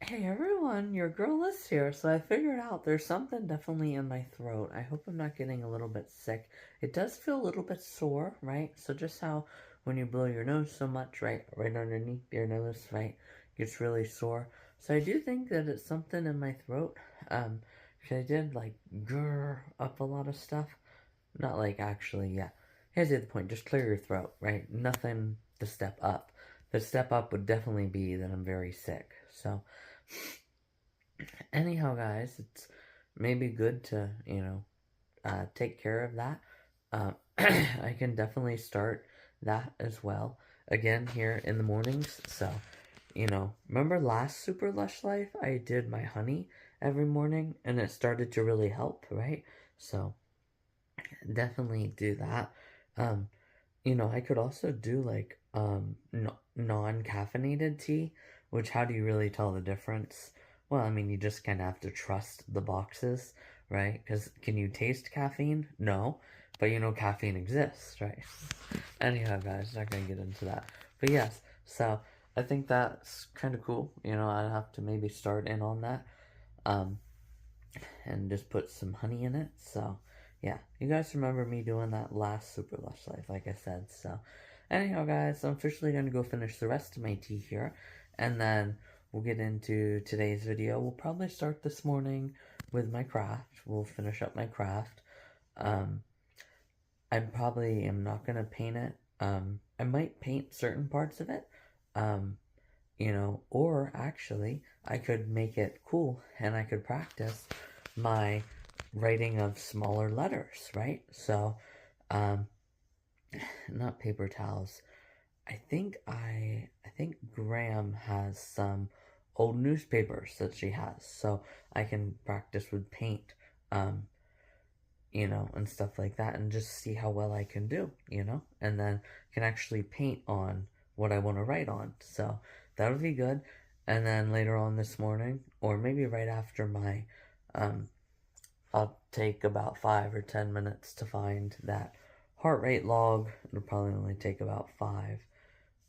Hey everyone, your girl is here. So I figured out there's something definitely in my throat. I hope I'm not getting a little bit sick. It does feel a little bit sore, right? So just how when you blow your nose so much, right, right underneath your nose, right, gets really sore. So I do think that it's something in my throat. Um, 'Cause I did like grr up a lot of stuff. Not like actually, yeah. Here's the other point: just clear your throat, right? Nothing to step up. The step up would definitely be that I'm very sick. So. Anyhow, guys, it's maybe good to, take care of that. I can definitely start that as well again here in the mornings. So, remember last Super Lush Life? I did my honey every morning and it started to really help, right? So, definitely do that. Um, I could also do like no, non-caffeinated tea, which how do you really tell the difference? Well, I mean, you just kind of have to trust the boxes, right? Because can you taste caffeine? No, but caffeine exists, right? Anyhow, guys, not gonna get into that. But yes, so I think that's kind of cool. I'd have to maybe start in on that. Um, and just put some honey in it. So, yeah, you guys remember me doing that last Super Lush Life, like I said. So, anyhow, guys, I'm officially going to go finish the rest of my tea here, and then we'll get into today's video. We'll probably start this morning with my craft. We'll finish up my craft. Um, I probably am not going to paint it. I might paint certain parts of it. Um, or actually, I could make it cool and I could practice my writing of smaller letters, right? So, um, not paper towels. I think Graham has some old newspapers that she has, so I can practice with paint, um, and stuff like that, and just see how well I can do, and then can actually paint on what I want to write on. So that would be good. And then later on this morning, or maybe right after um, I'll take about 5 or 10 minutes to find that heart rate log. It'll probably only take about five,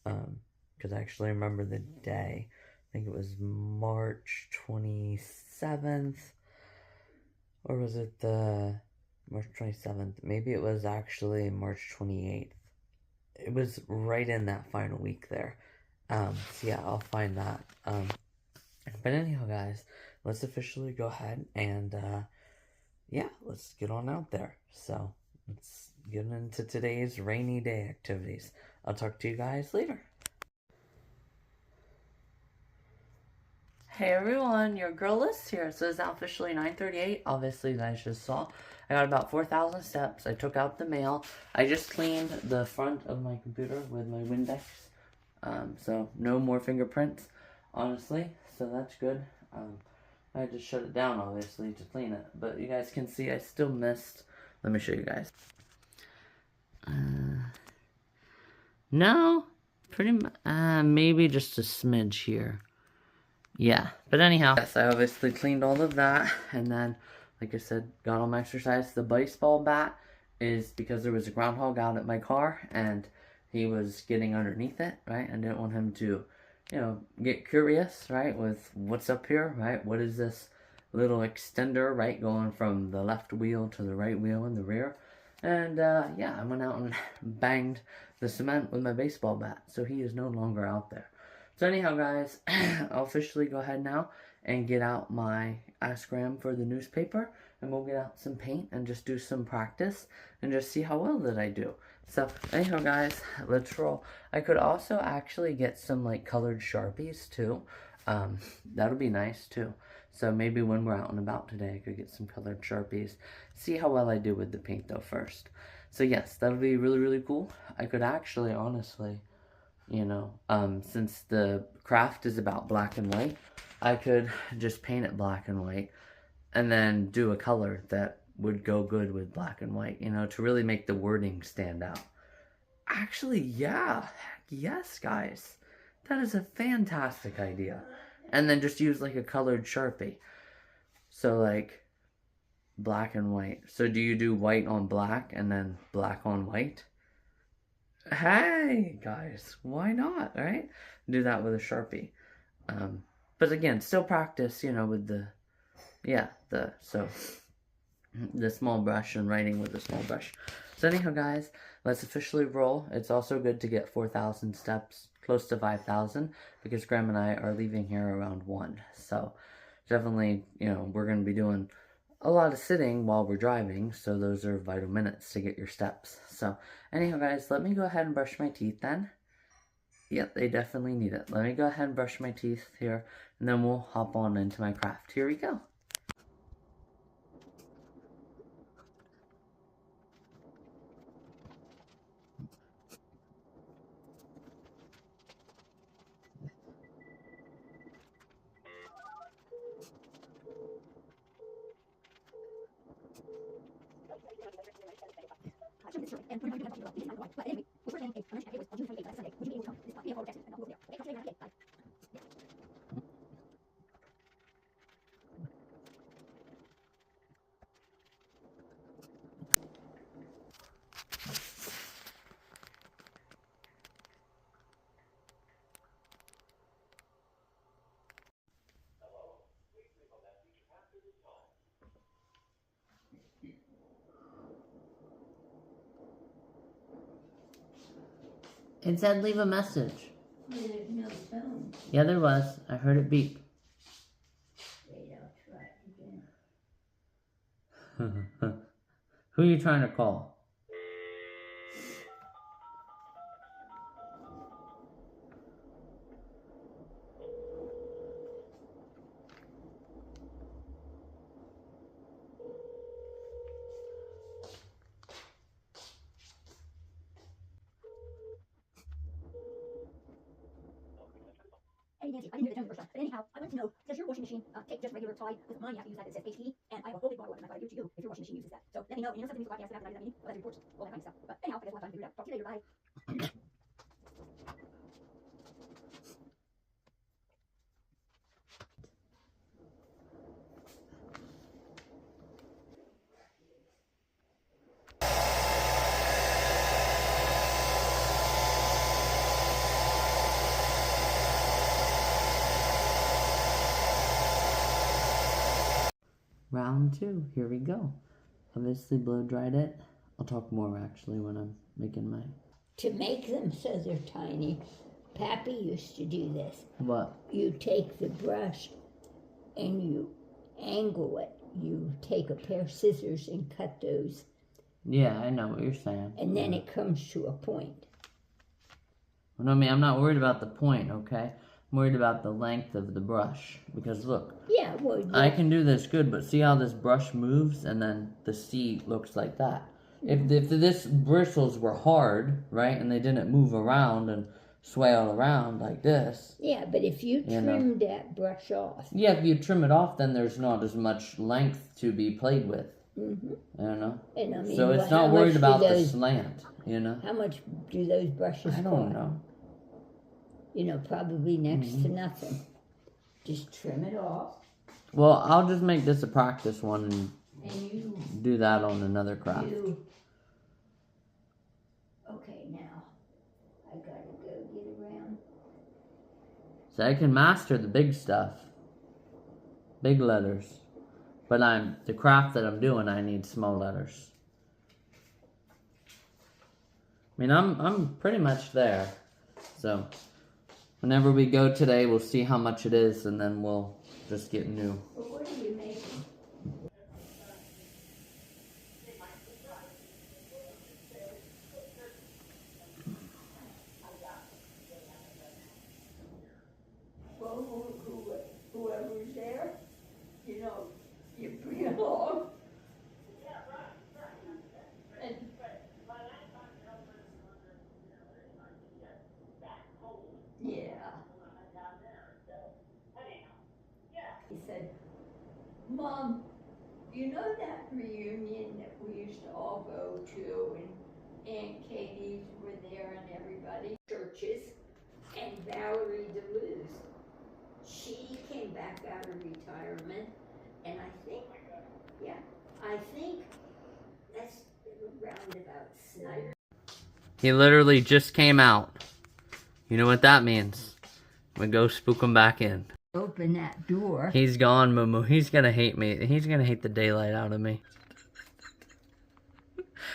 because I actually remember the day. I think it was March 27th, or was it the March 27th? Maybe it was actually March 28th. It was right in that final week there. So yeah, I'll find that. But anyhow, guys, let's officially go ahead and, yeah, let's get on out there. So let's get into today's rainy day activities. I'll talk to you guys later. Hey everyone, your girl Liz here. So it's now officially 9:38. Obviously, you guys just saw. I got about 4,000 steps. I took out the mail. I just cleaned the front of my computer with my Windex. So no more fingerprints, honestly. So that's good. I just shut it down, obviously, to clean it. But you guys can see I still missed. Let me show you guys. No, pretty much. Maybe just a smidge here. Yeah, but anyhow, yes, I obviously cleaned all of that, and then, like I said, got all my exercise. The baseball bat is because there was a groundhog out at my car, and he was getting underneath it, right? I didn't want him to, get curious, right, with what's up here, right? What is this little extender, right, going from the left wheel to the right wheel in the rear? And, yeah, I went out and banged the cement with my baseball bat, so he is no longer out there. So anyhow, guys, I'll officially go ahead now and get out my Ask Graham for the newspaper, and we'll get out some paint and just do some practice and just see how well that I do. So anyhow, guys, let's roll. I could also actually get some like colored Sharpies too. That'll be nice too. So maybe when we're out and about today, I could get some colored Sharpies. See how well I do with the paint though first. So yes, that'll be really, really cool. I could actually, honestly, since the craft is about black and white, I could just paint it black and white and then do a color that would go good with black and white, to really make the wording stand out. Actually, yeah, heck yes, guys. That is a fantastic idea. And then just use like a colored Sharpie. So like black and white. So do you do white on black and then black on white? Hey, guys, why not, right? Do that with a Sharpie. But again, still practice, you know, with the small brush and writing with the small brush. So anyhow, guys, let's officially roll. It's also good to get 4,000 steps, close to 5,000, because Graham and I are leaving here around 1. So definitely, you know, we're going to be doing a lot of sitting while we're driving, so those are vital minutes to get your steps. So anyhow, guys, let me go ahead and brush my teeth then. Yep, they definitely need it. Let me go ahead and brush my teeth here, and then we'll hop on into my craft. Here we go. It said leave a message. There's no phone. Yeah, there was. I heard it beep. Wait, I'll try it again. Who are you trying to call? Hey Nancy, I didn't hear the tone of your first one, but anyhow, I want to know, does your washing machine take just regular Tide? Because mine, you have to use that says HP, and I have a whole big bottle of it, and I thought I'd give it to you if your washing machine uses that. So let me know, and you know something you podcast after that meeting, we'll have reports, all that kind of stuff. But anyhow, I guess we'll have time to figure it out. Talk to you later, bye. Round 2. Here we go. Obviously blow dried it. I'll talk more actually when I'm making mine. To make them so they're tiny, Pappy used to do this. What? You take the brush and you angle it. You take a pair of scissors and cut those, Yeah, I know what you're saying. and then it comes to a point. Well, no, I mean, I'm not worried about the point, okay? I'm worried about the length of the brush. Because look, Yeah, well, I can do this good, but see how this brush moves and then the C looks like that. If this bristles were hard, right, and they didn't move around and swale around like this. yeah, but if you trim that brush off. Yeah, if you trim it off, then there's not as much length to be played with. Mm-hmm. You know? And I mean, So it's how not worried much about do the those, slant, you know? How much do those brushes I cost? don't know. You know, probably next to nothing. Just trim it off. Well, I'll just make this a practice one And you and do that on another craft. Okay, now I gotta go get around. So I can master the big stuff. Big letters. But the craft that I'm doing, I need small letters. I mean, I'm pretty much there. So whenever we go today, we'll see how much it is, and then we'll just get new. But what are you making? Well, whoever's there, you know, you bring along. And yeah. He said, Mom, you know that reunion that we used to all go to, and Aunt Katie's were there and everybody, churches, and Valerie DeLuz. She came back out of retirement, and I think that's around about Snyder. He literally just came out. You know what that means? We go spook him back in. Open that door. He's gone, Moo. He's gonna hate me. He's gonna hate the daylight out of me.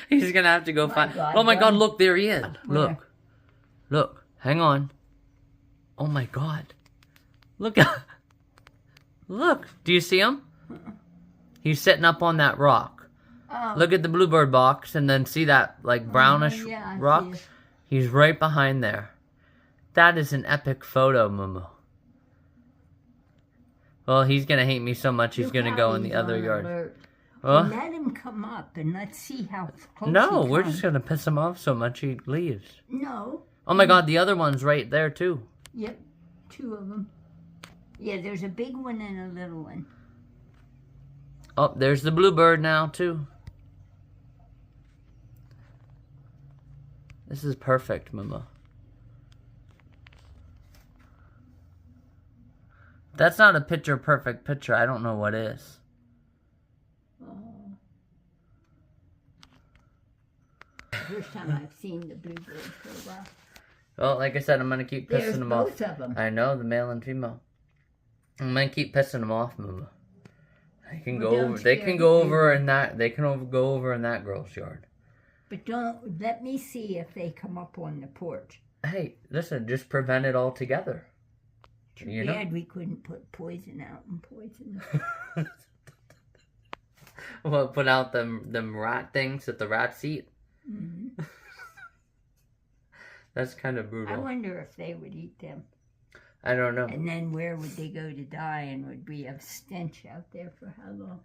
He's gonna have to go find. God, Oh my God! Ron. Look, there he is. Where? Look. Hang on. Oh my God! Look at. Look. Do you see him? He's sitting up on that rock. Oh, Look at the bluebird box, and then see that like brownish yeah, I see rock. it. He's right behind there. That is an epic photo, Moo. Well, he's gonna hate me so much he's Look gonna how go in the he's other on yard. alert. Huh? Let him come up and let's see how close No, he we're comes. just gonna piss him off so much he leaves. No. Oh my God, the other one's right there too. Yep, 2 of them. Yeah, there's a big one and a little one. Oh, there's the bluebird now too. This is perfect, Mama. That's not a picture perfect picture. I don't know what is. First time I've seen the bluebird for a while. Well, like I said, I'm gonna keep There's pissing them off. both of them. I know, the male and female. I'm gonna keep pissing them off, Mama. They can Well, go don't over. They scare can the go baby. over in that. They can go over in that girl's yard. But don't let me see if they come up on the porch. Hey, listen, just prevent it altogether. Too You know? bad we couldn't put poison out and poison. Well, put out them rat things that the rats eat. Mm-hmm. That's kind of I brutal. wonder if they would eat them. I don't know. And then where would they go to die, and would we have stench out there for how long?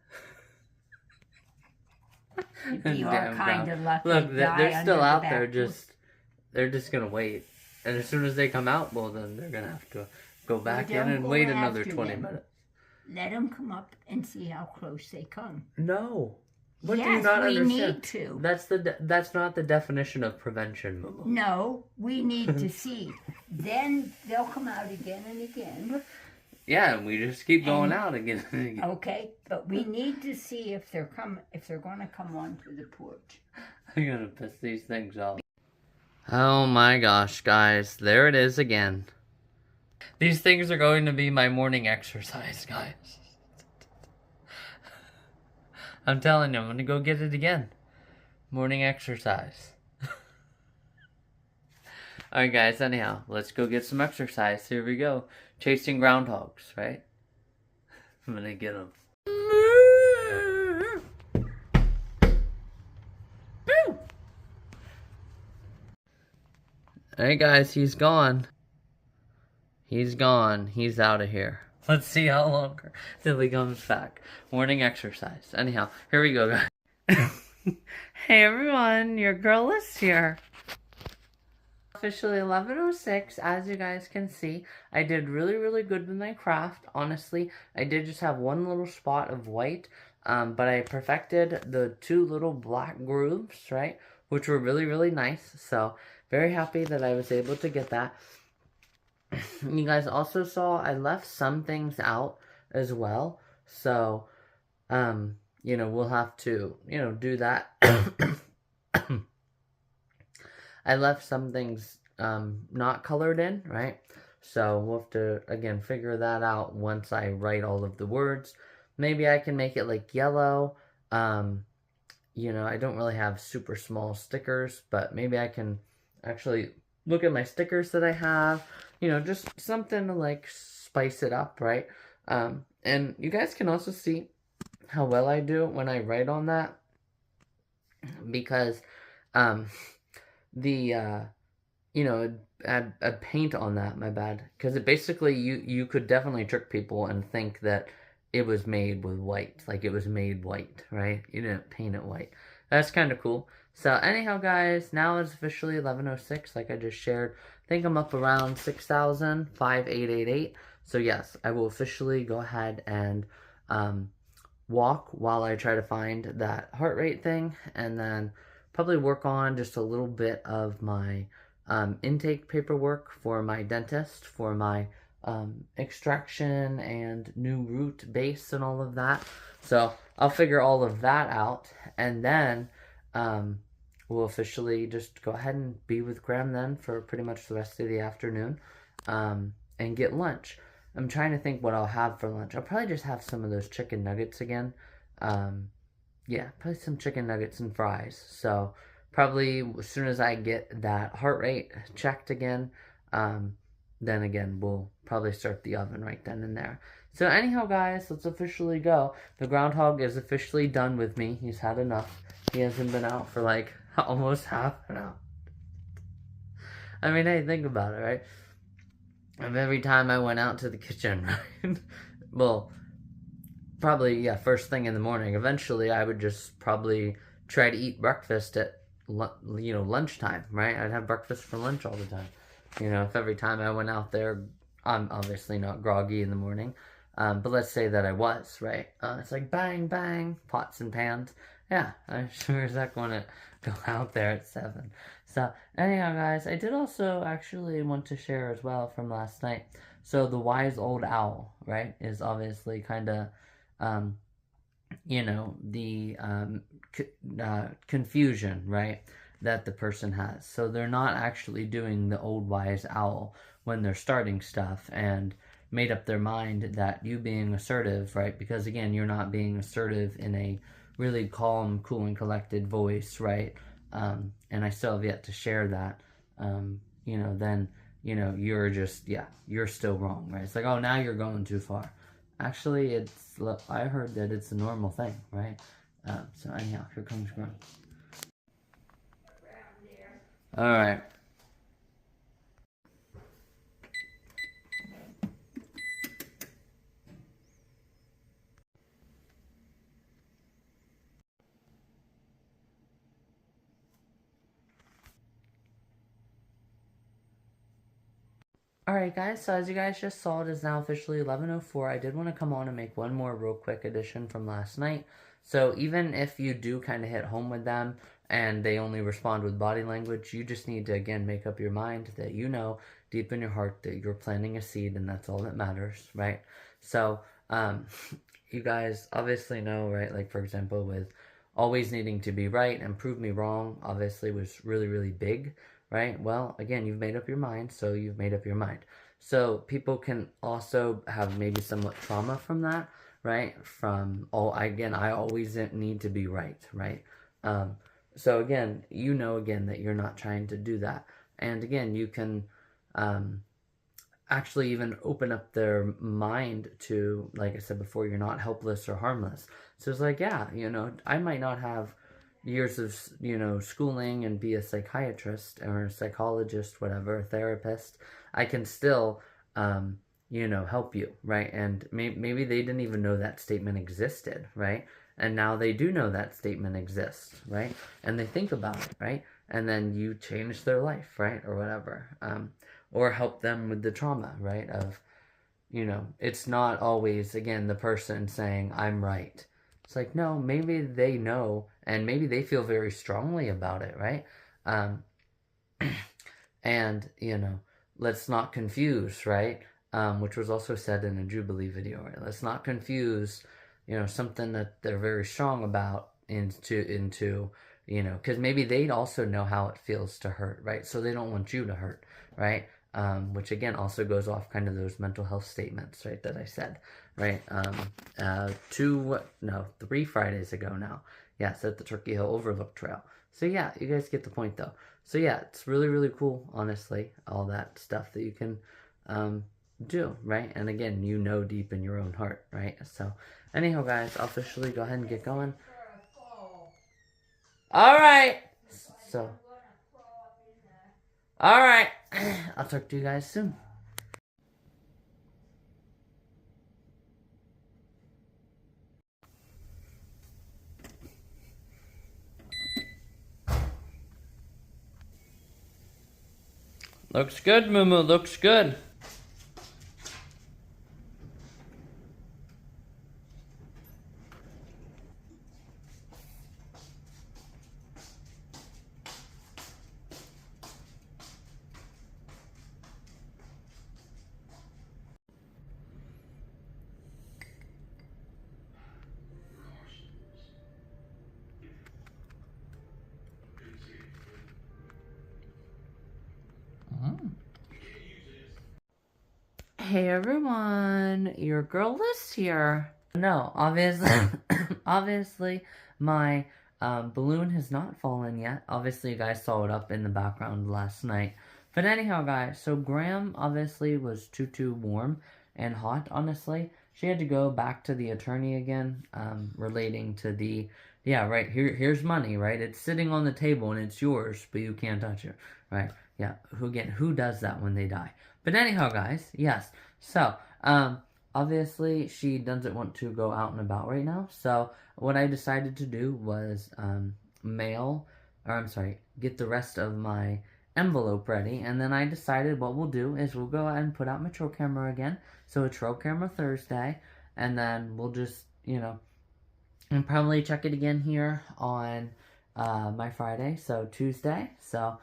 If we are Damn, kind bro. of lucky, Look, die they're under still the out back there. porch. They're just gonna wait, and as soon as they come out, well, then they're gonna have to go back in don't and go wait another after 20 them. minutes. Let them come up and see how close they come. No. What do you Yes, not we understand? need to. That's not the definition of prevention, Momo. No, we need to see. Then they'll come out again and again. Yeah, and we just keep going And- out again and again. Okay, but we need to see if they're going to come onto the porch. I'm gonna piss these things off. Oh my gosh, guys, there it is again. These things are going to be my morning exercise, guys. I'm telling you, I'm gonna go get it again. Morning exercise. Alright guys, anyhow, let's go get some exercise. Here we go. Chasing groundhogs, right? I'm gonna get them. Alright guys, he's gone. He's gone. He's out of here. Let's see how long till he comes back. Morning exercise. Anyhow, here we go, guys. Hey everyone, your girl is here. Officially 11:06, as you guys can see. I did really good with my craft. Honestly, I did just have one little spot of white, but I perfected the 2 little black grooves, right? Which were really nice. So, very happy that I was able to get that. You guys also saw I left some things out as well. So, you know, we'll have to, you know, do that. I left some things not colored in, right? So we'll have to, again, figure that out once I write all of the words. Maybe I can make it like yellow. You know, I don't really have super small stickers, but maybe I can actually look at my stickers that I have. You know, just something to like spice it up, right? And you guys can also see how well I do when I write on that. Because, you know, add paint on that, my bad. Because it basically, you could definitely trick people and think that it was made with white. Like it was made white, right? You didn't paint it white. That's kind of cool. So anyhow, guys, now it's officially 11:06, like I just shared. I think I'm up around 6,000, 5888. So yes, I will officially go ahead and walk while I try to find that heart rate thing, and then probably work on just a little bit of my intake paperwork for my dentist, for my extraction and new root base and all of that. So I'll figure all of that out, and then we'll officially just go ahead and be with Graham then for pretty much the rest of the afternoon, and get lunch. I'm trying to think what I'll have for lunch. I'll probably just have some of those chicken nuggets again. Yeah, probably some chicken nuggets and fries. So probably as soon as I get that heart rate checked again, then again, we'll probably start the oven right then and there. So anyhow, guys, let's officially go. The groundhog is officially done with me. He's had enough. He hasn't been out for like almost half an hour. I mean, hey, think about it, right? Of every time I went out to the kitchen, right? Well, probably, yeah, first thing in the morning. Eventually, I would just probably try to eat breakfast at, lunchtime, right? I'd have breakfast for lunch all the time. If every time I went out there, I'm obviously not groggy in the morning, but let's say that I was, right? It's like bang, bang, pots and pans. Yeah, I'm sure as heck want to go out there at 7. So, anyhow, guys, I did also actually want to share as well from last night. So, the wise old owl, right, is obviously kind of, the confusion, right, that the person has. So, they're not actually doing the old wise owl when they're starting stuff and made up their mind that you being assertive, right, because again, you're not being assertive in a really calm, cool, and collected voice, right? And I still have yet to share that. Then you're just you're still wrong, right? It's like, oh, now you're going too far. Actually, I heard that it's a normal thing, right? So anyhow, here comes Grunt. All right. Alright guys, so as you guys just saw, it is now officially 11:04. I did want to come on and make one more real quick addition from last night. So even if you do kind of hit home with them and they only respond with body language, you just need to again make up your mind that deep in your heart that you're planting a seed and that's all that matters, right? So you guys obviously know, right, like for example with always needing to be right and prove me wrong obviously was really, really big. Right? Well, again, you've made up your mind, so you've made up your mind. So people can also have maybe somewhat trauma from that, right? I always need to be right, right? So again, again that you're not trying to do that. And again, you can actually even open up their mind to, like I said before, you're not helpless or harmless. So it's like, yeah, I might not have years of schooling and be a psychiatrist or a psychologist, whatever, a therapist. I can still help you, right? And maybe they didn't even know that statement existed, right? And now they do know that statement exists, right? And they think about it, right? And then you change their life, right? Or whatever, or help them with the trauma, right? Of it's not always again the person saying I'm right. It's like, no, maybe they know and maybe they feel very strongly about it, right? And, let's not confuse, right? Which was also said in a Jubilee video, right? Let's not confuse, something that they're very strong about into because maybe they also know how it feels to hurt, right? So they don't want you to hurt, right? Which again also goes off kind of those mental health statements, right, that I said, right? 3 Fridays ago now. Yes, at the Turkey Hill Overlook Trail. So yeah, you guys get the point though. So yeah, it's really, really cool, honestly, all that stuff that you can do, right? And again, deep in your own heart, right? So anyhow, guys, I'll officially go ahead and get going. All right. So, all right. I'll talk to you guys soon. Looks good, Moo. Looks good. Hey everyone, your girl Liz here. No, obviously, obviously, my balloon has not fallen yet. Obviously, you guys saw it up in the background last night. But anyhow, guys, so Graham obviously was too warm and hot, honestly. She had to go back to the attorney again, relating to the, yeah, right, here's money, right? It's sitting on the table and it's yours, but you can't touch it, right? Yeah, who does that when they die? But anyhow, guys, yes. So, obviously, she doesn't want to go out and about right now. So, what I decided to do was get the rest of my envelope ready. And then I decided what we'll do is we'll go ahead and put out my trail camera again. So, a trail camera Thursday. And then we'll just, and probably check it again here on my Friday. So, Tuesday. So,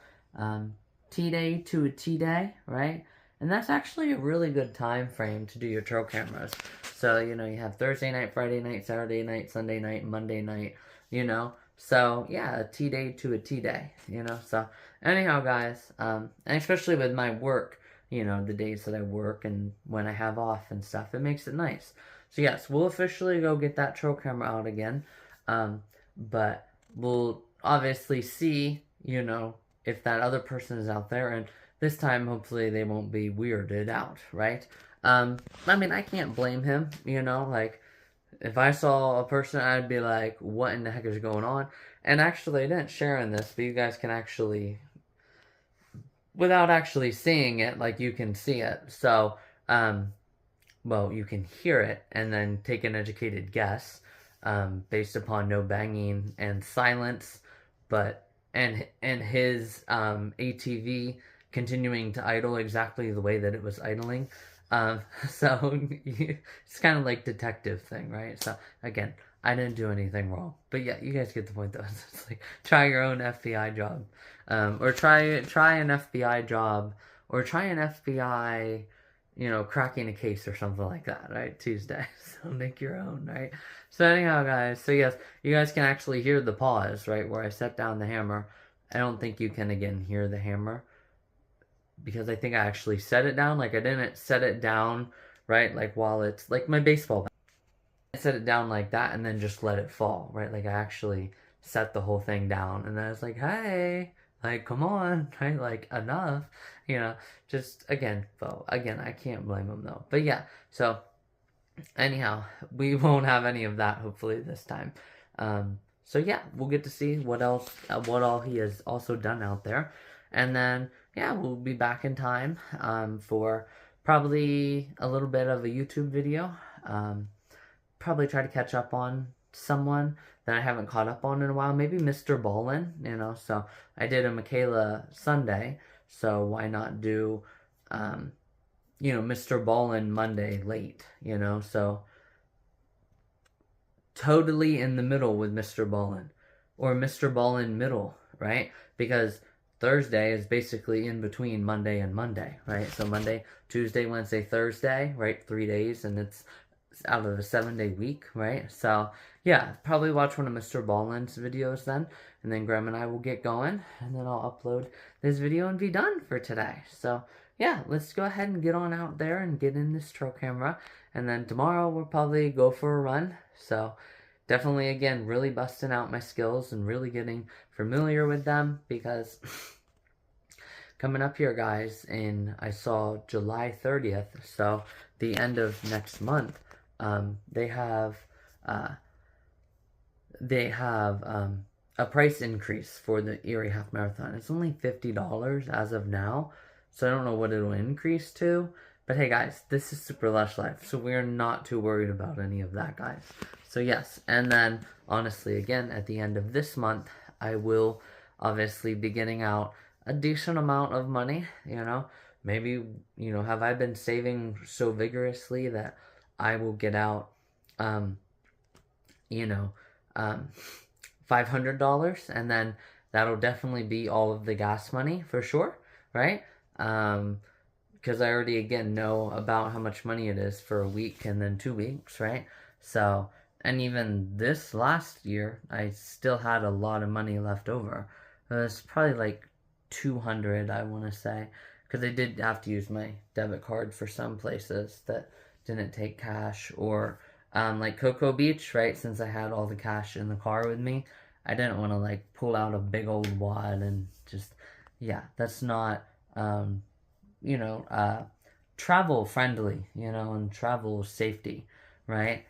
T-Day to a T-Day, right? And that's actually a really good time frame to do your trail cameras. So, you have Thursday night, Friday night, Saturday night, Sunday night, Monday night, So, yeah, a T-Day to a T-Day, So, anyhow, guys, and especially with my work, the days that I work and when I have off and stuff, it makes it nice. So, yes, we'll officially go get that trail camera out again. But we'll obviously see, if that other person is out there, and this time, hopefully, they won't be weirded out, right? I mean, I can't blame him, like, if I saw a person, I'd be like, what in the heck is going on? And actually, I didn't share in this, but you guys can actually, without actually seeing it, like, you can see it. So, well, you can hear it, and then take an educated guess, based upon no banging and silence, but, and his, ATV continuing to idle exactly the way that it was idling. So it's kind of like detective thing, right? So again, I didn't do anything wrong, but yeah, you guys get the point though. It's like, try your own FBI job, or try an FBI job, or try an FBI, cracking a case or something like that, right? Tuesday. So make your own, right? So anyhow, guys, so yes, you guys can actually hear the pause, right? Where I set down the hammer. I don't think you can, again, hear the hammer, because I think I actually set it down. Like, I didn't set it down, right? Like, while it's, like my baseball bat. I set it down like that and then just let it fall, right? Like, I actually set the whole thing down. And then I was like, hey, like, come on, right? Like, enough, just, again, I can't blame him, though. But, yeah, so, anyhow, we won't have any of that, hopefully, this time. So, yeah, we'll get to see what all he has also done out there. And then, yeah, we'll be back in time for probably a little bit of a YouTube video. Probably try to catch up on someone that I haven't caught up on in a while. Maybe Mr. Ballin, So I did a Michaela Sunday, so why not do, Mr. Ballin Monday late, So totally in the middle with Mr. Ballin, or Mr. Ballin middle, right? Because Thursday is basically in between Monday and Monday, right? So Monday, Tuesday, Wednesday, Thursday, right? 3 days, and it's out of a 7-day week, right? So, yeah, probably watch one of Mr. Ballin's videos then, and then Graham and I will get going, and then I'll upload this video and be done for today. So, yeah, let's go ahead and get on out there and get in this trail camera, and then tomorrow we'll probably go for a run. So, definitely, again, really busting out my skills and really getting familiar with them, because coming up here, guys, I saw July 30th, so the end of next month, they have a price increase for the Erie Half Marathon. It's only $50 as of now, so I don't know what it'll increase to. But hey, guys, this is Super Lush Life, so we're not too worried about any of that, guys. So yes, and then, honestly, again, at the end of this month, I will obviously be getting out a decent amount of money, Maybe, have I been saving so vigorously that I will get out, $500, and then that'll definitely be all of the gas money for sure, right? Because I already, again, know about how much money it is for a week and then 2 weeks, right? So, and even this last year, I still had a lot of money left over. It was probably like 200, I want to say. because I did have to use my debit card for some places that didn't take cash, or like Cocoa Beach, right? Since I had all the cash in the car with me, I didn't want to like pull out a big old wad and just, yeah, that's not, you know, travel friendly, you know, and travel safety, right?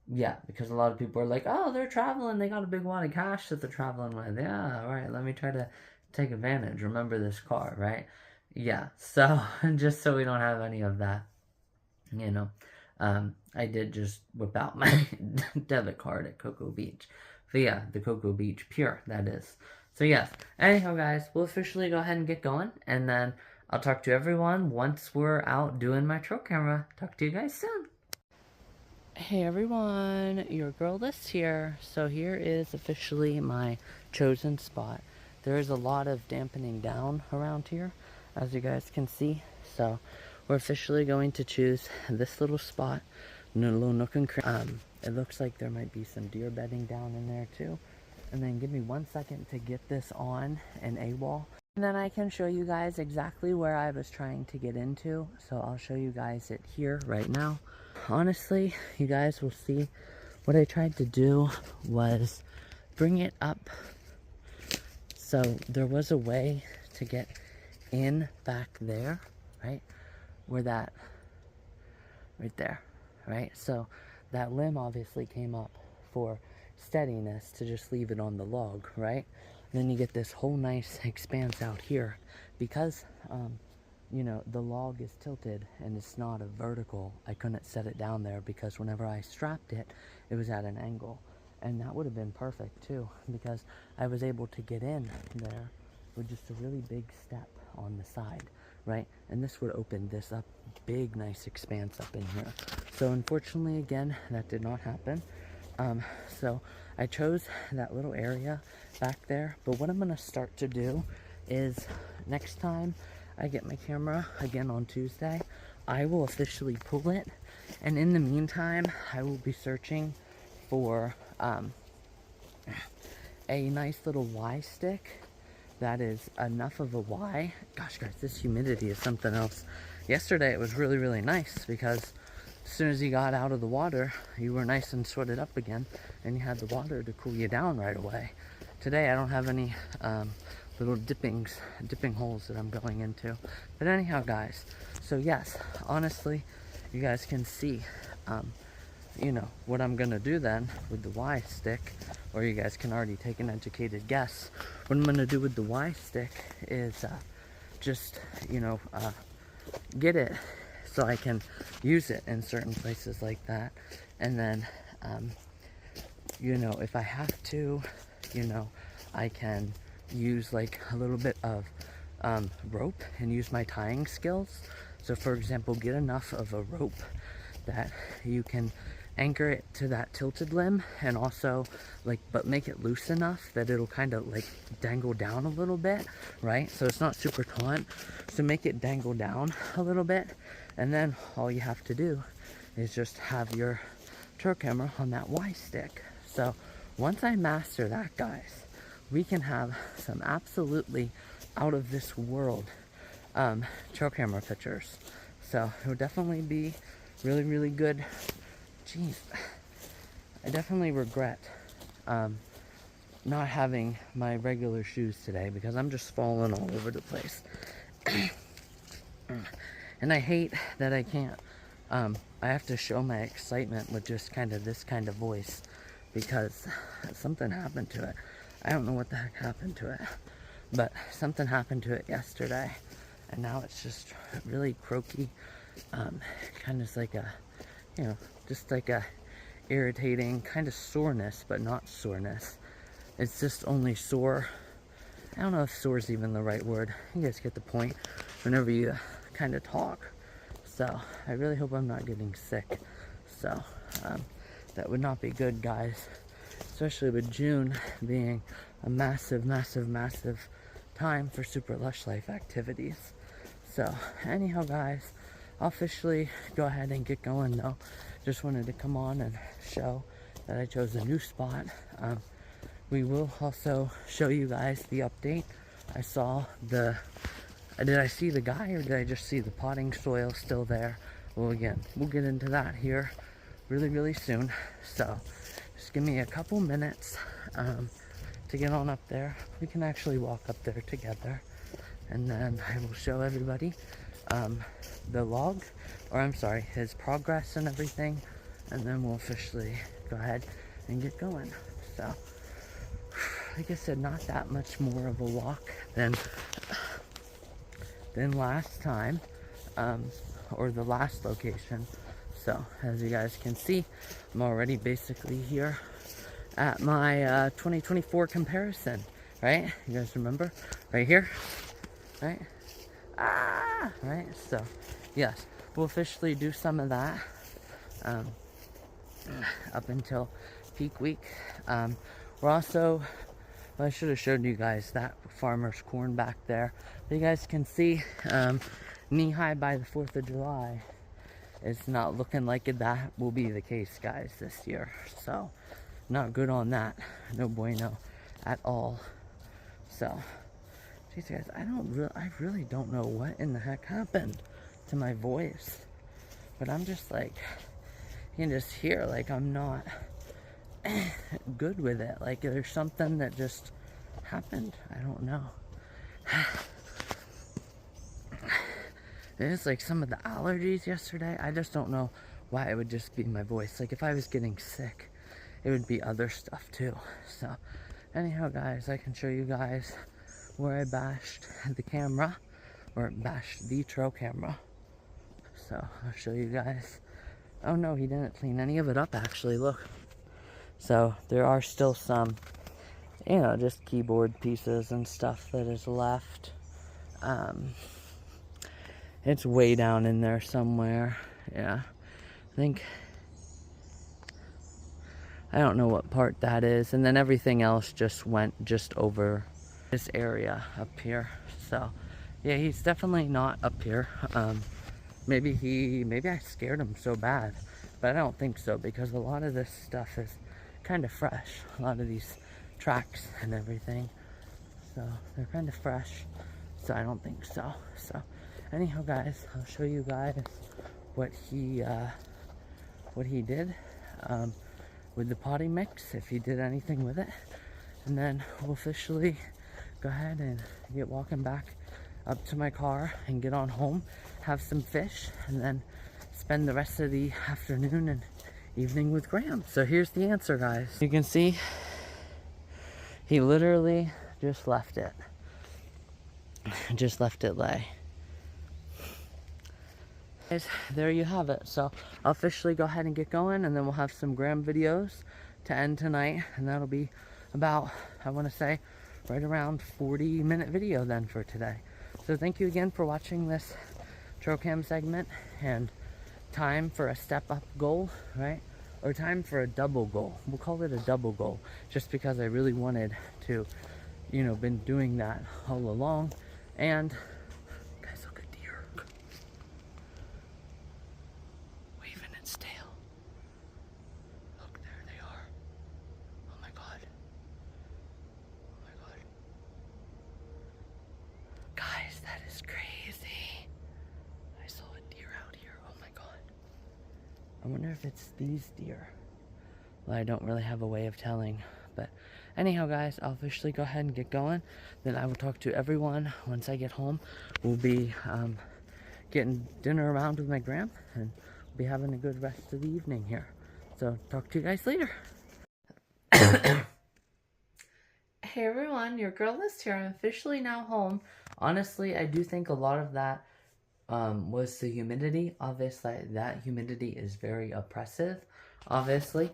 Yeah, because a lot of people are like, oh, they're traveling, they got a big wad of cash that they're traveling with. Yeah, all right, let me try to take advantage. Remember this car, right? Yeah, so just so we don't have any of that, you know, I did just whip out my debit card at Cocoa Beach. So yeah, the Cocoa Beach Pure, that is. So yes, anyhow guys, we'll officially go ahead and get going, and then I'll talk to everyone once we're out doing my trail camera. Talk to you guys soon. Hey everyone, your girl Liz here. So here is officially my chosen spot. There is a lot of dampening down around here, as you guys can see. So we're officially going to choose this little spot, a little nook and cranny. It looks like there might be some deer bedding down in there too. And then give me 1 second to get this on an A-wall. And then I can show you guys exactly where I was trying to get into. So I'll show you guys it here right now. Honestly, you guys will see what I tried to do was bring it up so there was a way to get in back there, right? Where that, right there, right? So that limb obviously came up for steadiness to just leave it on the log, right? And then you get this whole nice expanse out here because, you know, the log is tilted and it's not a vertical. I couldn't set it down there because whenever I strapped it, it was at an angle. And that would have been perfect too, because I was able to get in there with just a really big step on the side, right? And this would open this up, big nice expanse up in here. So unfortunately, again, that did not happen. So I chose that little area back there, but what I'm gonna start to do is next time I get my camera again on Tuesday, I will officially pull it, and in the meantime I will be searching for a nice little Y stick that is enough of a Y. Gosh guys, this humidity is something else. Yesterday it was really nice because as soon as you got out of the water, you were nice and sweated up again, and you had the water to cool you down right away. Today I don't have any little dipping holes that I'm going into. But anyhow guys, so yes, honestly, you guys can see, you know, what I'm gonna do then with the Y stick, or you guys can already take an educated guess. What I'm gonna do with the Y stick is just, you know, get it so I can use it in certain places like that. And then, you know, if I have to, you know, I can use like a little bit of rope and use my tying skills. So for example, get enough of a rope that you can anchor it to that tilted limb, and also like, but make it loose enough that it'll kind of like dangle down a little bit, right? So it's not super taut, so make it dangle down a little bit, and then all you have to do is just have your trail camera on that Y stick. So once I master that, guys, we can have some absolutely out of this world trail camera pictures. So it would definitely be really good. Jeez, I definitely regret not having my regular shoes today because I'm just falling all over the place. And I hate that I can't, I have to show my excitement with just kind of this kind of voice because something happened to it. I don't know what the heck happened to it, but something happened to it yesterday, and now it's just really croaky, kind of like a, you know, just like a irritating kind of soreness, but not soreness. It's just only sore. I don't know if sore is even the right word. You guys get the point whenever you kind of talk. So I really hope I'm not getting sick. So that would not be good, guys, especially with June being a massive time for Super Lush Life activities. So anyhow, guys, I'll officially go ahead and get going though. Just wanted to come on and show that I chose a new spot. We will also show you guys the update. I saw the Did I see the guy, or did I just see the potting soil still there? Well, again, we'll get into that here really, really soon. So just give me a couple minutes to get on up there. We can actually walk up there together, and then I will show everybody the log, or I'm sorry, his progress and everything, and then we'll officially go ahead and get going. So, like I said, not that much more of a walk than last time, or the last location. So, as you guys can see, I'm already basically here at my 2024 comparison, right? You guys remember? Right here, right? Right? So, yes, we'll officially do some of that up until peak week. We're also, well, I should have showed you guys that farmer's corn back there. You guys can see knee-high by the 4th of July. It's not looking like that will be the case, guys, this year. So, not good on that. No bueno at all. So, geez, guys, I really don't know what in the heck happened to my voice. But I'm just like, you can just hear, like, I'm not good with it. Like, there's something that just happened. I don't know. It's like some of the allergies yesterday. I just don't know why it would just be my voice. Like, if I was getting sick, it would be other stuff too. So, anyhow, guys, I can show you guys where I bashed the camera, or bashed the trail camera. So, I'll show you guys. Oh no, he didn't clean any of it up, actually, look. So, there are still some, you know, just keyboard pieces and stuff that is left. It's way down in there somewhere. Yeah, I don't know what part that is. And then everything else just went just over this area up here. So, yeah, he's definitely not up here. Maybe I scared him so bad, but I don't think so, because a lot of this stuff is kind of fresh. A lot of these tracks and everything. So, they're kind of fresh. So, I don't think so. So, anyhow, guys, I'll show you guys what he did with the potting mix, if he did anything with it, and then we'll officially go ahead and get walking back up to my car and get on home, have some fish, and then spend the rest of the afternoon and evening with Graham. So here's the answer, guys. You can see he literally just left it. Just left it lay. Guys, there you have it. So I'll officially go ahead and get going, and then we'll have some Graham videos to end tonight, and that'll be about, I want to say, right around 40-minute video then for today. So thank you again for watching this trail cam segment, and time for a step up goal, right? Or time for a double goal. We'll call it a double goal, just because I really wanted to, you know, been doing that all along. And guys, look at deer waving its tail. Look, there they are. Oh my god. Oh my god. Guys, that is crazy. I saw a deer out here. Oh my god. I wonder if it's these deer. Well, I don't really have a way of telling, but anyhow, guys, I'll officially go ahead and get going. Then I will talk to everyone once I get home. We'll be getting dinner around with my Graham, and we'll be having a good rest of the evening here. So, talk to you guys later. Hey everyone, your girl Liz here. I'm officially now home. Honestly, I do think a lot of that was the humidity. Obviously, that humidity is very oppressive, obviously.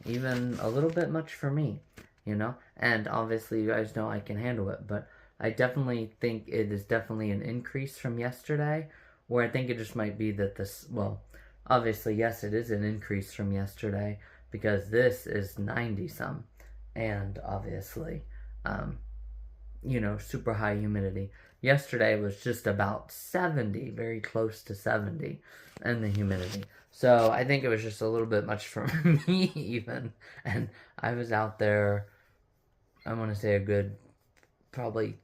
Even a little bit much for me, you know? And obviously, you guys know I can handle it, but I definitely think it is definitely an increase from yesterday, or I think it just might be that this, well, obviously, yes, it is an increase from yesterday, because this is 90-some, and obviously, you know, super high humidity. Yesterday was just about 70, very close to 70, and the humidity. So I think it was just a little bit much for me even. And I was out there, I want to say a good probably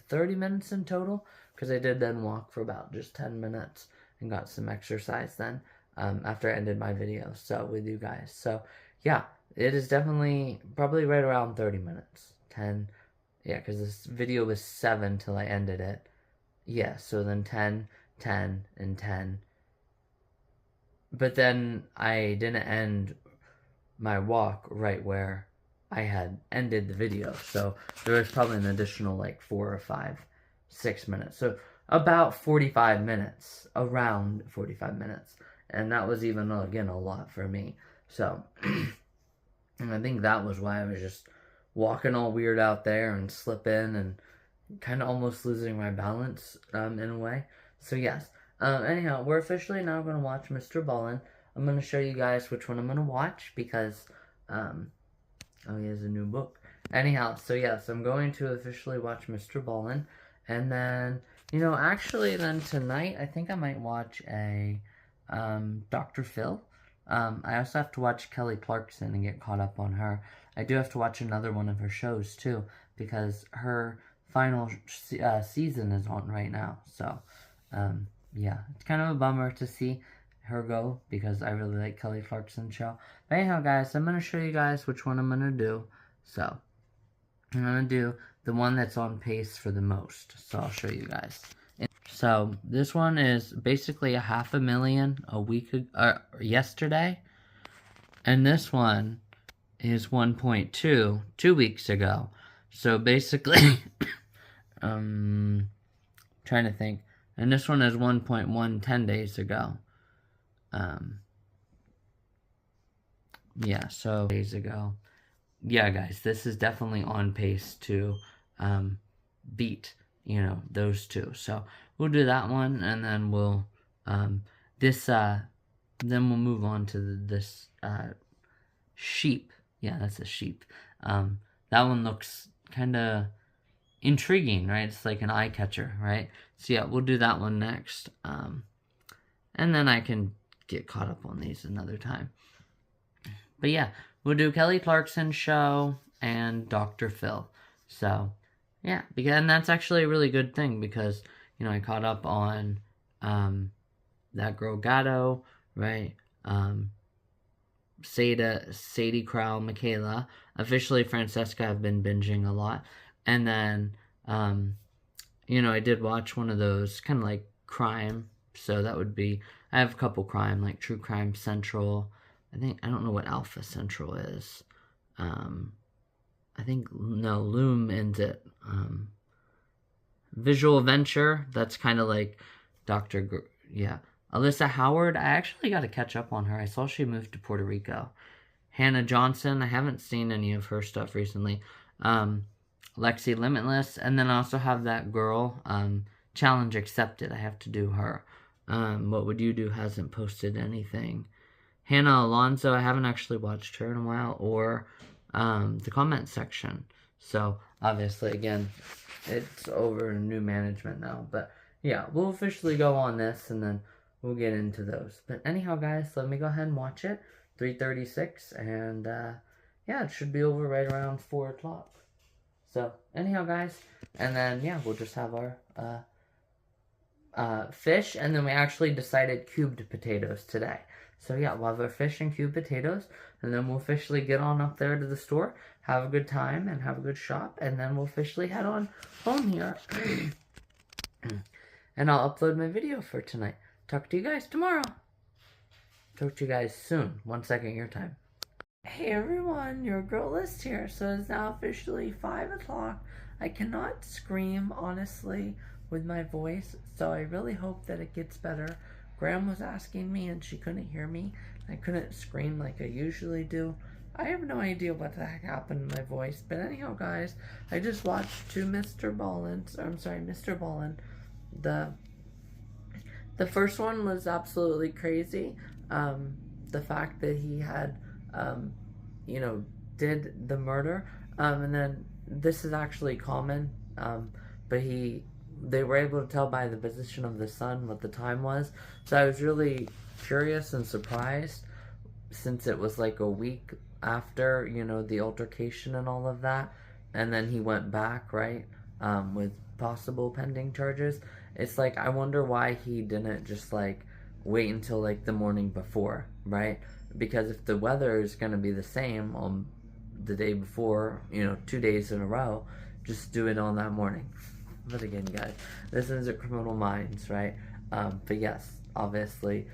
30 minutes in total, because because I did then walk for about just 10 minutes and got some exercise then after I ended my video with you guys. So yeah, it is definitely probably right around 30 minutes. 10, yeah, because this video was 7 till I ended it. Yeah, so then 10, 10, and 10. But then I didn't end my walk right where I had ended the video. So there was probably an additional like 4 or 5, 6 minutes. So about 45 minutes, around 45 minutes. And that was even, again, a lot for me. So, and I think that was why I was just walking all weird out there and slipping and kind of almost losing my balance in a way. So yes, anyhow, we're officially now going to watch Mr. Ballin. I'm going to show you guys which one I'm going to watch because, oh, he has a new book. Anyhow, so yes, I'm going to officially watch Mr. Ballin. And then, you know, actually then tonight, I think I might watch a Dr. Phil. I also have to watch Kelly Clarkson and get caught up on her. I do have to watch another one of her shows too because her final season is on right now. So, yeah, it's kind of a bummer to see her go because I really like Kelly Clarkson's show. But anyhow, guys, I'm going to show you guys which one I'm going to do. So, I'm going to do the one that's on pace for the most. So, I'll show you guys. So, this one is basically 500,000 a week yesterday. And this one is 1.2 2 weeks ago. So, basically, trying to think. And this one is 1.1 10 days ago. Yeah, so days ago. Yeah, guys, this is definitely on pace to beat, you know, those two. So we'll do that one, and then we'll then we'll move on to this sheep. Yeah, that's a sheep. That one looks kind of intriguing, right? It's like an eye catcher, right? So yeah, we'll do that one next. And then I can get caught up on these another time. But yeah, we'll do Kelly Clarkson's show and Dr. Phil. So yeah, and that's actually a really good thing because, you know, I caught up on that girl Gatto, right? Sadie Crowell, Michaela. Officially Francesca, I've been binging a lot. And then, you know, I did watch one of those kind of like crime. So that would be, I have a couple crime, like True Crime Central. I don't know what Alpha Central is. I think, no, Loom ends it. Visual Venture, that's kind of like yeah. Alyssa Howard, I actually got to catch up on her. I saw she moved to Puerto Rico. Hannah Johnson, I haven't seen any of her stuff recently. Lexi Limitless, and then I also have that girl, Challenge Accepted. I have to do her. What Would You Do hasn't posted anything. Hannah Alonso, I haven't actually watched her in a while, or the comment section. So, obviously, again, it's over new management now. But, yeah, we'll officially go on this, and then we'll get into those. But anyhow, guys, let me go ahead and watch it. 3:36, and, yeah, it should be over right around 4 o'clock. So, anyhow, guys, and then, yeah, we'll just have our fish, and then we actually decided cubed potatoes today. So yeah, we'll have our fish and cubed potatoes, and then we'll officially get on up there to the store, have a good time, and have a good shop, and then we'll officially head on home here. And I'll upload my video for tonight. Talk to you guys tomorrow. Talk to you guys soon. 1 second your time. Hey everyone, your girl List here. So it's now officially 5 o'clock. I cannot scream, honestly, with my voice, so I really hope that it gets better. Graham was asking me and she couldn't hear me. I couldn't scream like I usually do. I have no idea what the heck happened to my voice, but anyhow, guys, I just watched Mr. Ballin. The first one was absolutely crazy. The fact that he had, you know, did the murder, and then this is actually common, but they were able to tell by the position of the sun what the time was. So I was really curious and surprised, since it was like a week after, you know, the altercation and all of that. And then he went back, right, with possible pending charges. it's like, I wonder why he didn't just like wait until like the morning before, right? Because if the weather is going to be the same on the day before, 2 days in a row, just do it on that morning. But again, guys, this isn't Criminal Minds, right? But yes, obviously,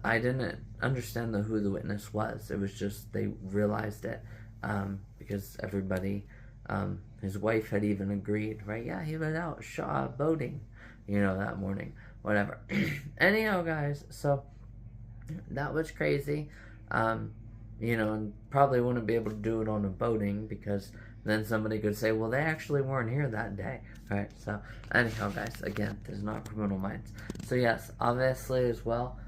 I didn't understand who the witness was. It was just they realized it, because everybody, his wife had even agreed, right? Yeah, he was out boating, that morning, whatever. Anyhow, guys, so that was crazy. And probably wouldn't be able to do it on a boating, because then somebody could say, well, they actually weren't here that day. All right, so anyhow, guys, again, this is not Criminal Minds. So yes, obviously as well,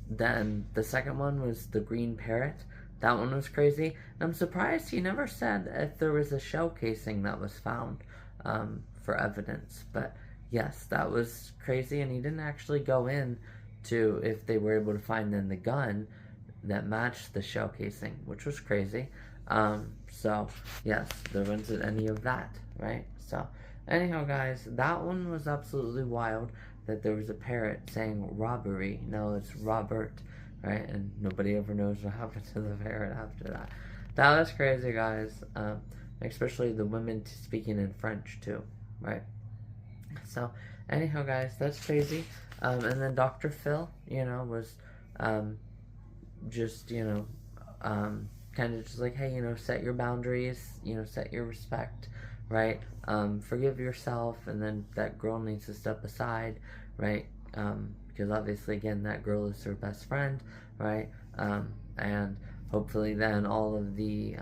then the second one was the green parrot. That one was crazy. And I'm surprised he never said if there was a shell casing that was found, for evidence. But yes, that was crazy, and he didn't actually go in to if they were able to find then the gun that matched the shell casing, which was crazy. So yes, there wasn't any of that, right? So anyhow, guys, that one was absolutely wild, that there was a parrot saying robbery. No, it's Robert, right? And nobody ever knows what happened to the parrot after that. That was crazy, guys. Especially the women speaking in French too, right? So anyhow, guys, that's crazy. And then Dr. Phil, was just, kind of just like, hey, set your boundaries, set your respect, right? Forgive yourself, and then that girl needs to step aside, right? Because obviously, again, that girl is her best friend, right? And hopefully then all of the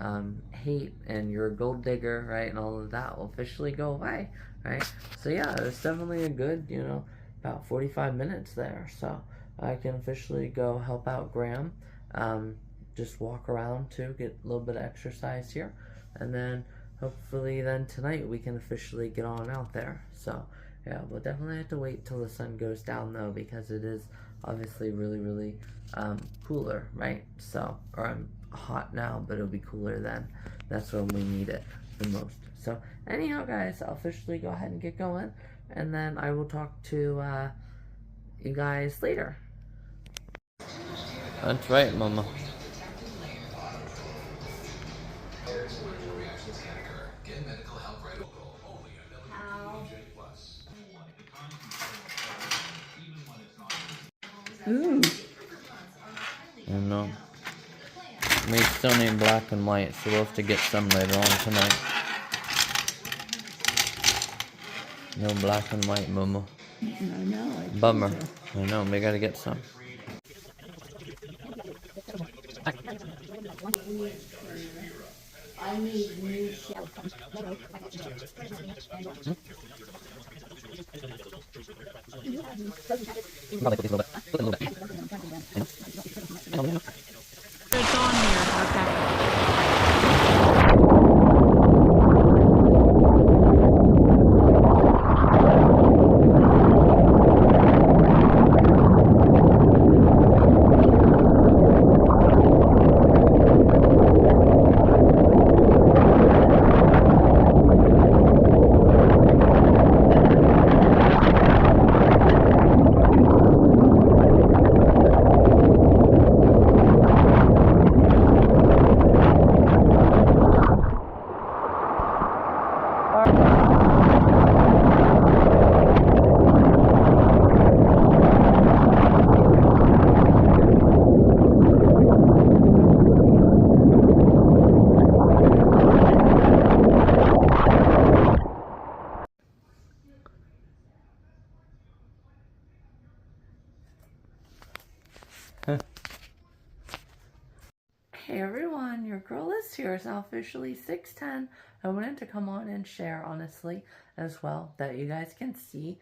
hate and you're a gold digger, right, and all of that will officially go away, right? So yeah, it was definitely a good, about 45 minutes there. So I can officially go help out Graham. Just walk around too, get a little bit of exercise here, and then hopefully then tonight we can officially get on out there. So yeah, we'll definitely have to wait till the sun goes down though, because it is obviously really, really cooler, right? So, or I'm hot now, but it'll be cooler then. That's when we need it the most. So anyhow, guys, I'll officially go ahead and get going, and then I will talk to you guys later. That's right, Mama. I know. We still need black and white, so we'll have to get some later on tonight. No black and white, Momo. I know. Bummer. I know, we gotta get some. I need new shells. Probably put these a little bit. Put a little bit. It's on here. Okay. Hey everyone, your girl is here. It's now officially 6:10. I wanted to come on and share, honestly, as well, that you guys can see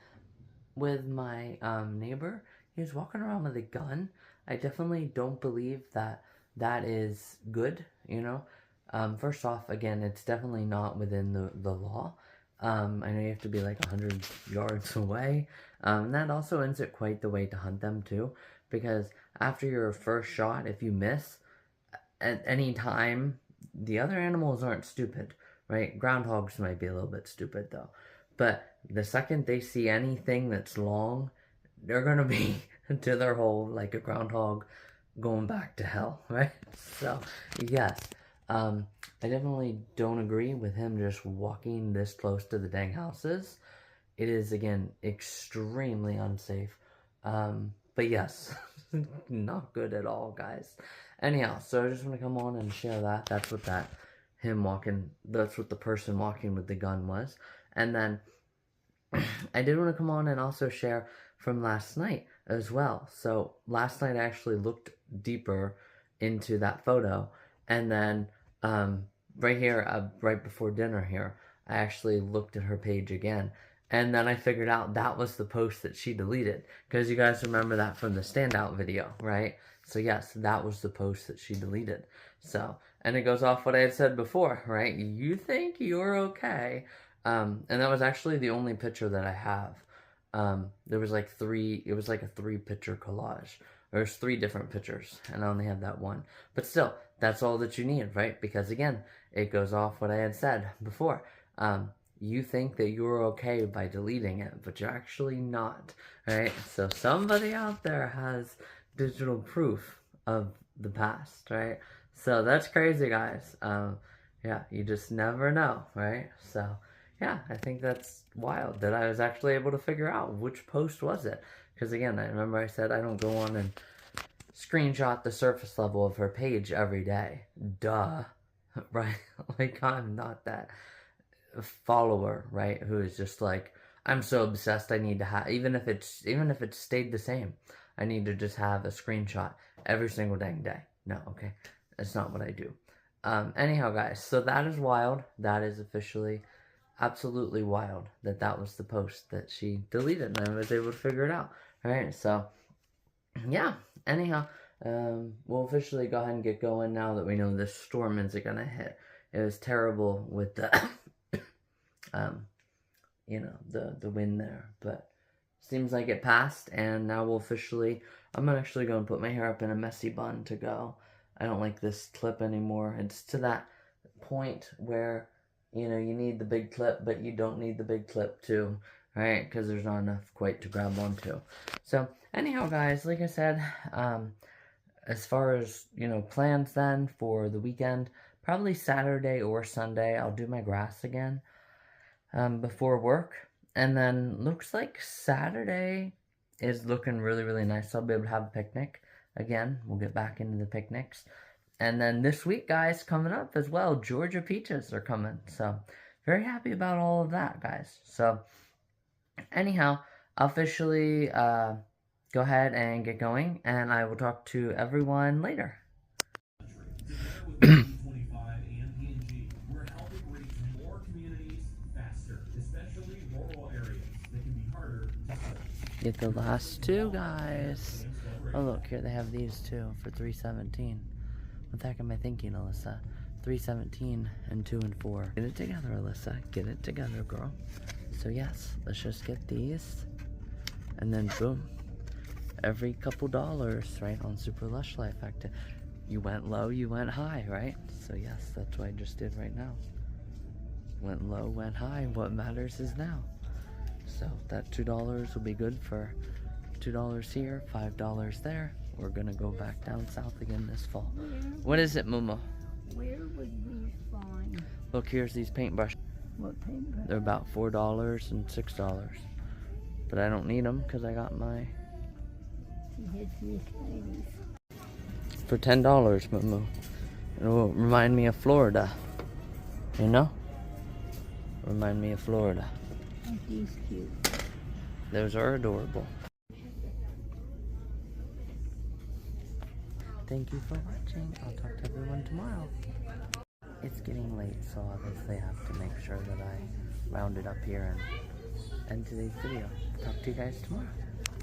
with my neighbor. He was walking around with a gun. I definitely don't believe that that is good, First off, again, it's definitely not within the law. I know you have to be like 100 yards away. That also isn't quite the way to hunt them too, because after your first shot, if you miss at any time, the other animals aren't stupid, right? Groundhogs might be a little bit stupid though, But the second they see anything that's long, they're gonna be to their hole like a groundhog going back to hell, right? So, yes. I definitely don't agree with him just walking this close to the dang houses. It is, again, extremely unsafe. But yes, not good at all, guys. Anyhow, so I just want to come on and share that. That's what that's what the person walking with the gun was. And then I did want to come on and also share from last night as well. So last night I actually looked deeper into that photo, and then right here, right before dinner here, I actually looked at her page again, and then I figured out that was the post that she deleted, because you guys remember that from the standout video, right? So yes, that was the post that she deleted. So, and it goes off what I had said before, right? You think you're okay. And that was actually the only picture that I have. There was like it was like a 3-picture collage. There's 3 different pictures, and I only have that one. But still, that's all that you need, right? Because again, it goes off what I had said before. You think that you're okay by deleting it, but you're actually not, right? So somebody out there has digital proof of the past, right? So that's crazy, guys. Yeah, you just never know, right? So yeah, I think that's wild that I was actually able to figure out which post was it. Because again, I remember I said I don't go on and screenshot the surface level of her page every day. Duh. Right? Like, I'm not that follower, right? Who is just like, I'm so obsessed I need to have, even if it's stayed the same, I need to just have a screenshot every single dang day. No, okay? That's not what I do. Anyhow, guys, so that is wild. That is officially absolutely wild that was the post that she deleted, and I was able to figure it out. Alright, so yeah, anyhow, we'll officially go ahead and get going now that we know this storm isn't gonna hit. It was terrible with the you know, the wind there, but seems like it passed, and now we'll officially, I'm actually going to put my hair up in a messy bun to go. I don't like this clip anymore. It's to that point where, you know, you need the big clip, but you don't need the big clip too, right? Because there's not enough quite to grab onto. So, anyhow, guys, like I said, as far as, you know, plans then for the weekend, probably Saturday or Sunday, I'll do my grass again before work. And then looks like Saturday is looking really, really nice. I'll be able to have a picnic again. We'll get back into the picnics. And then this week, guys, coming up as well, Georgia peaches are coming. So, very happy about all of that, guys. So, anyhow, I'll officially go ahead and get going, and I will talk to everyone later. Get the last 2, guys. Oh, look, here they have these 2 for $3.17. What the heck am I thinking, Alyssa? $3.17 and 2 and 4. Get it together, Alyssa. Get it together, girl. So yes, let's just get these, and then boom. Every couple dollars, right, on Super Lush Life Active. You went low, you went high, right? So yes, that's what I just did right now. Went low, went high. What matters is now. So that $2 will be good for $2 here, $5 there. We're gonna go back down south again this fall. What is it, Momo? Where would we find? Look, here's these paintbrushes. What paintbrush? They're about $4 and $6. But I don't need them because I got my... She hits me ladies. For $10, Momo. It will remind me of Florida. You know? Remind me of Florida. Aren't these cute? Those are adorable. Thank you for watching. I'll talk to everyone tomorrow. It's getting late, so obviously I have to make sure that I round it up here and end today's video. Talk to you guys tomorrow.